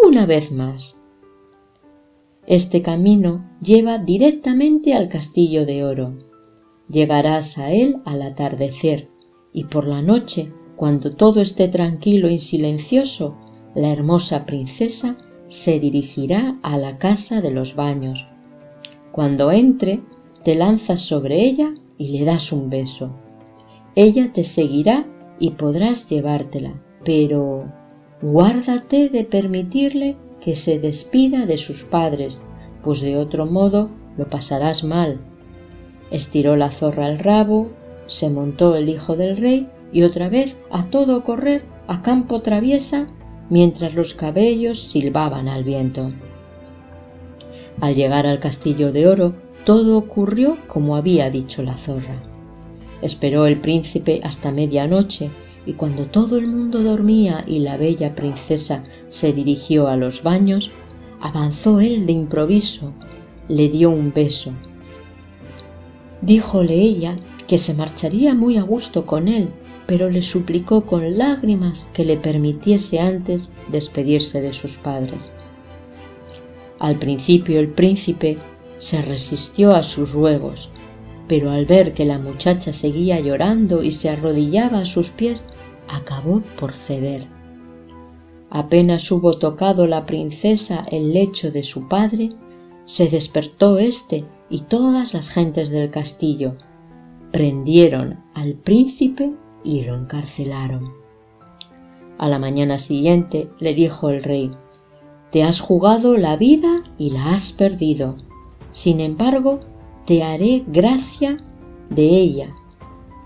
[SPEAKER 1] una vez más. Este camino lleva directamente al castillo de oro. Llegarás a él al atardecer, y por la noche, cuando todo esté tranquilo y silencioso, la hermosa princesa se dirigirá a la casa de los baños. Cuando entre, te lanzas sobre ella y le das un beso. Ella te seguirá y podrás llevártela, pero guárdate de permitirle que se despida de sus padres, pues de otro modo lo pasarás mal. Estiró la zorra el rabo, se montó el hijo del rey y otra vez a todo correr a campo traviesa mientras los cabellos silbaban al viento. Al llegar al castillo de oro, todo ocurrió como había dicho la zorra. Esperó el príncipe hasta medianoche y cuando todo el mundo dormía y la bella princesa se dirigió a los baños, avanzó él de improviso, le dio un beso. Díjole ella que se marcharía muy a gusto con él, pero le suplicó con lágrimas que le permitiese antes despedirse de sus padres. Al principio el príncipe se resistió a sus ruegos, pero al ver que la muchacha seguía llorando y se arrodillaba a sus pies, acabó por ceder. Apenas hubo tocado la princesa el lecho de su padre, se despertó éste y todas las gentes del castillo. Prendieron al príncipe y lo encarcelaron. A la mañana siguiente le dijo el rey: «Te has jugado la vida y la has perdido. Sin embargo, te haré gracia de ella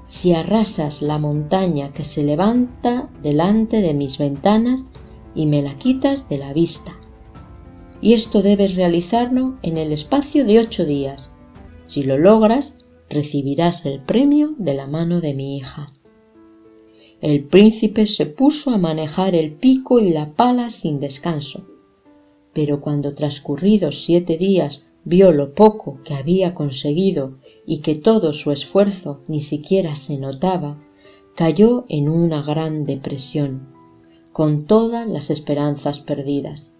[SPEAKER 1] si arrasas la montaña que se levanta delante de mis ventanas y me la quitas de la vista. Y esto debes realizarlo en el espacio de 8 días. Si lo logras, recibirás el premio de la mano de mi hija». El príncipe se puso a manejar el pico y la pala sin descanso, pero cuando transcurridos 7 días vio lo poco que había conseguido y que todo su esfuerzo ni siquiera se notaba, cayó en una gran depresión, con todas las esperanzas perdidas.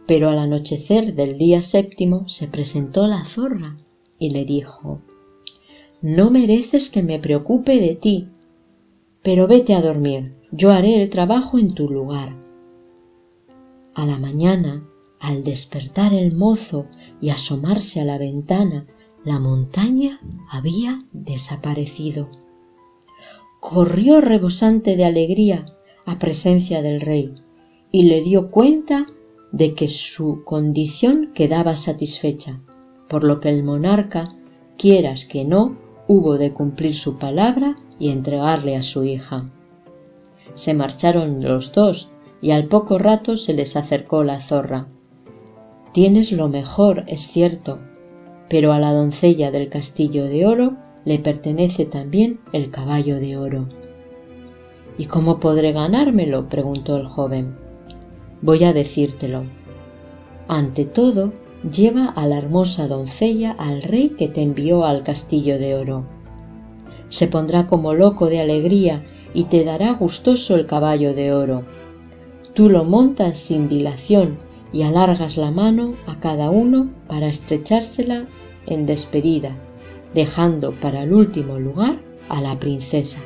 [SPEAKER 1] Pero al anochecer del día 7º se presentó la zorra y le dijo: «No mereces que me preocupe de ti, pero vete a dormir, yo haré el trabajo en tu lugar». A la mañana, al despertar el mozo y asomarse a la ventana, la montaña había desaparecido. Corrió rebosante de alegría a presencia del rey y le dio cuenta de que su condición quedaba satisfecha, por lo que el monarca, quieras que no, hubo de cumplir su palabra y entregarle a su hija. Se marcharon los dos y al poco rato se les acercó la zorra. «Tienes lo mejor, es cierto, pero a la doncella del castillo de oro le pertenece también el caballo de oro». «¿Y cómo podré ganármelo?», preguntó el joven. «Voy a decírtelo. Ante todo, lleva a la hermosa doncella al rey que te envió al castillo de oro. Se pondrá como loco de alegría y te dará gustoso el caballo de oro. Tú lo montas sin dilación y alargas la mano a cada uno para estrechársela en despedida, dejando para el último lugar a la princesa.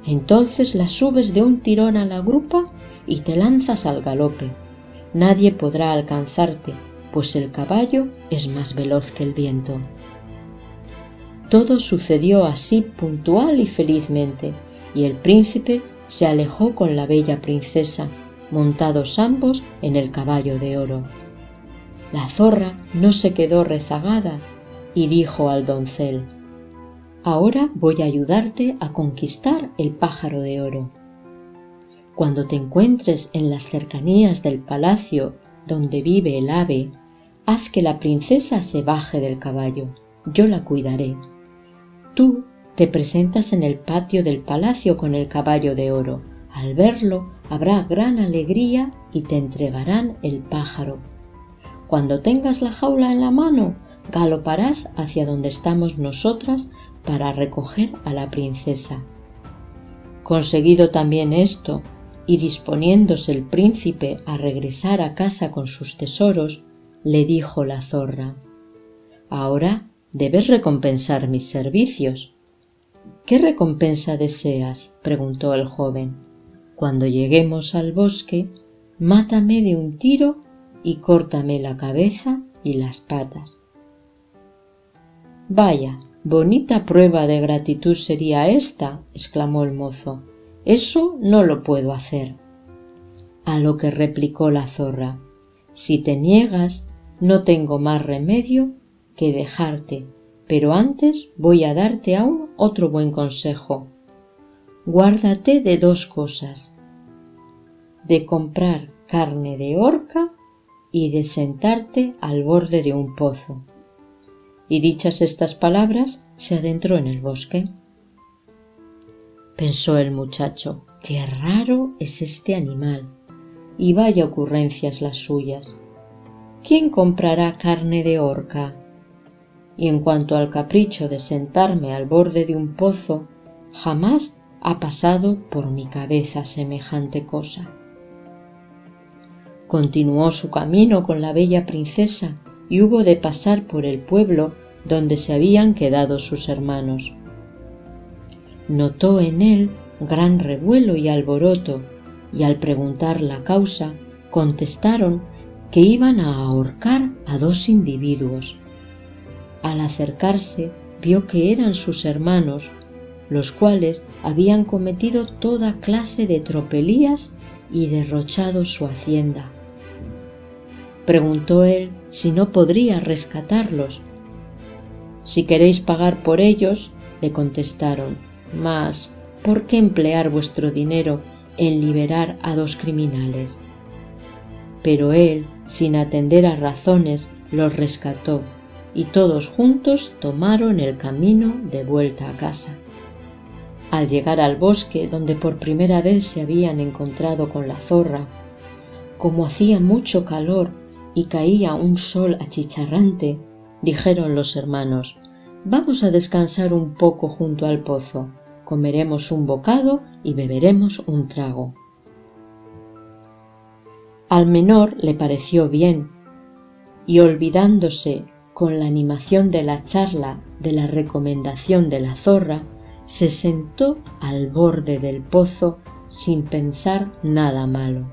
[SPEAKER 1] Entonces la subes de un tirón a la grupa y te lanzas al galope. Nadie podrá alcanzarte, pues el caballo es más veloz que el viento». Todo sucedió así puntual y felizmente, y el príncipe se alejó con la bella princesa, montados ambos en el caballo de oro. La zorra no se quedó rezagada y dijo al doncel: «Ahora voy a ayudarte a conquistar el pájaro de oro. Cuando te encuentres en las cercanías del palacio donde vive el ave, haz que la princesa se baje del caballo, yo la cuidaré. Tú te presentas en el patio del palacio con el caballo de oro. Al verlo habrá gran alegría y te entregarán el pájaro. Cuando tengas la jaula en la mano, galoparás hacia donde estamos nosotras para recoger a la princesa». Conseguido también esto, y disponiéndose el príncipe a regresar a casa con sus tesoros, le dijo la zorra: «Ahora debes recompensar mis servicios». «¿Qué recompensa deseas?», preguntó el joven. «Cuando lleguemos al bosque, mátame de un tiro y córtame la cabeza y las patas. Vaya, bonita prueba de gratitud sería esta, exclamó el mozo. Eso no lo puedo hacer. A lo que replicó la zorra: si te niegas, no tengo más remedio que dejarte, pero antes voy a darte aún otro buen consejo. Guárdate de dos cosas: de comprar carne de orca y de sentarte al borde de un pozo. Y dichas estas palabras, se adentró en el bosque. Pensó el muchacho: qué raro es este animal, y vaya ocurrencias las suyas. ¿Quién comprará carne de orca? Y en cuanto al capricho de sentarme al borde de un pozo, jamás ha pasado por mi cabeza semejante cosa. Continuó su camino con la bella princesa y hubo de pasar por el pueblo donde se habían quedado sus hermanos. Notó en él gran revuelo y alboroto, y al preguntar la causa, contestaron que iban a ahorcar a dos individuos. Al acercarse, vio que eran sus hermanos, los cuales habían cometido toda clase de tropelías y derrochado su hacienda. Preguntó él si no podría rescatarlos. Si queréis pagar por ellos, le contestaron, mas ¿por qué emplear vuestro dinero en liberar a dos criminales? Pero él, sin atender a razones, los rescató, y todos juntos tomaron el camino de vuelta a casa. Al llegar al bosque donde por primera vez se habían encontrado con la zorra, como hacía mucho calor y caía un sol achicharrante, dijeron los hermanos: vamos a descansar un poco junto al pozo, comeremos un bocado y beberemos un trago. Al menor le pareció bien, y olvidándose con la animación de la charla de la recomendación de la zorra, se sentó al borde del pozo sin pensar nada malo.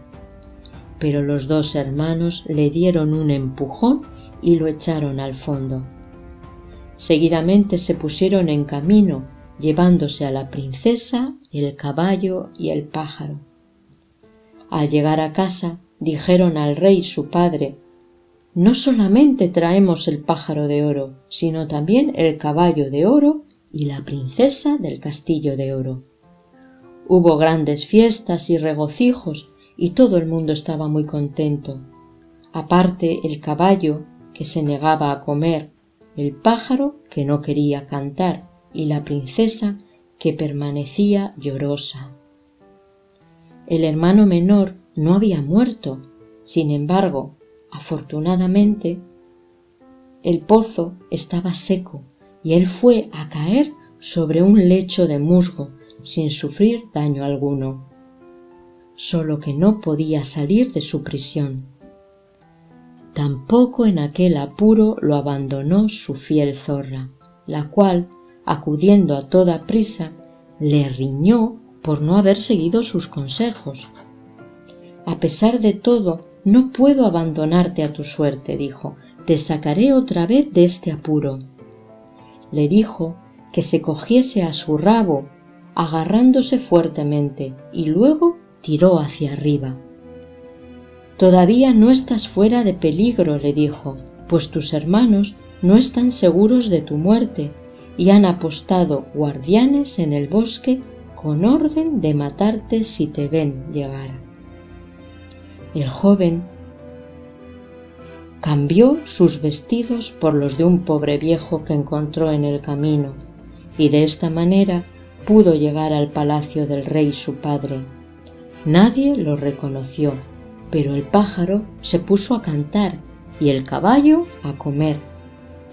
[SPEAKER 1] Pero los dos hermanos le dieron un empujón y lo echaron al fondo. Seguidamente se pusieron en camino, llevándose a la princesa, el caballo y el pájaro. Al llegar a casa, dijeron al rey su padre: no solamente traemos el pájaro de oro, sino también el caballo de oro y la princesa del castillo de oro. Hubo grandes fiestas y regocijos, y todo el mundo estaba muy contento. Aparte el caballo, que se negaba a comer, el pájaro, que no quería cantar, y la princesa, que permanecía llorosa. El hermano menor no había muerto. Sin embargo, afortunadamente, el pozo estaba seco y él fue a caer sobre un lecho de musgo sin sufrir daño alguno. Solo que no podía salir de su prisión. Tampoco en aquel apuro lo abandonó su fiel zorra, la cual, acudiendo a toda prisa, le riñó por no haber seguido sus consejos. A pesar de todo, no puedo abandonarte a tu suerte, dijo, te sacaré otra vez de este apuro. Le dijo que se cogiese a su rabo, agarrándose fuertemente, y luego tiró hacia arriba. Todavía no estás fuera de peligro, le dijo, pues tus hermanos no están seguros de tu muerte y han apostado guardianes en el bosque con orden de matarte si te ven llegar. El joven cambió sus vestidos por los de un pobre viejo que encontró en el camino, y de esta manera pudo llegar al palacio del rey su padre. Nadie lo reconoció, pero el pájaro se puso a cantar y el caballo a comer,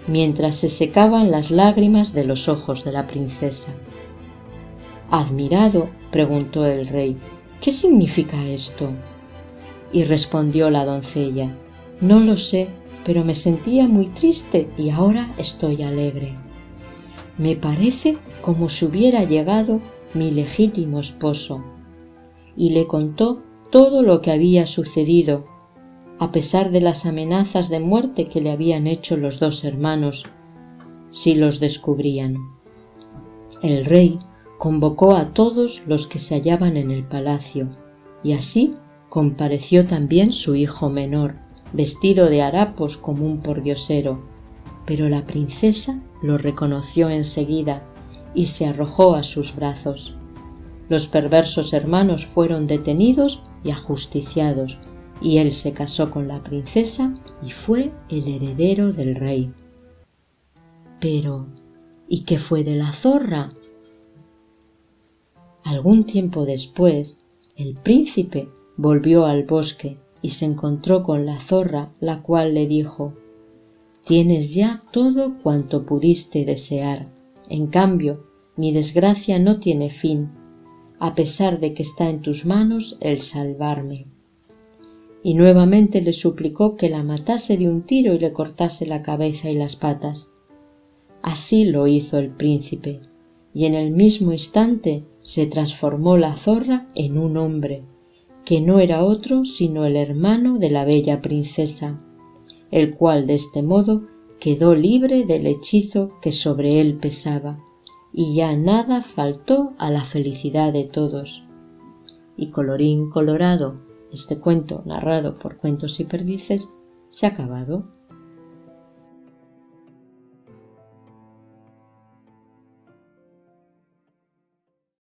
[SPEAKER 1] mientras se secaban las lágrimas de los ojos de la princesa. Admirado, preguntó el rey: ¿qué significa esto? Y respondió la doncella: no lo sé, pero me sentía muy triste y ahora estoy alegre. Me parece como si hubiera llegado mi legítimo esposo. Y le contó todo lo que había sucedido, a pesar de las amenazas de muerte que le habían hecho los dos hermanos, si los descubrían. El rey convocó a todos los que se hallaban en el palacio, y así compareció también su hijo menor, vestido de harapos como un pordiosero, pero la princesa lo reconoció enseguida y se arrojó a sus brazos. Los perversos hermanos fueron detenidos y ajusticiados, y él se casó con la princesa y fue el heredero del rey. Pero, ¿y qué fue de la zorra? Algún tiempo después, el príncipe volvió al bosque y se encontró con la zorra, la cual le dijo: «Tienes ya todo cuanto pudiste desear. En cambio, mi desgracia no tiene fin, a pesar de que está en tus manos el salvarme». Y nuevamente le suplicó que la matase de un tiro y le cortase la cabeza y las patas. Así lo hizo el príncipe, y en el mismo instante se transformó la zorra en un hombre, que no era otro sino el hermano de la bella princesa, el cual de este modo quedó libre del hechizo que sobre él pesaba, y ya nada faltó a la felicidad de todos. Y colorín colorado, este cuento narrado por Cuentos y Perdices se ha acabado.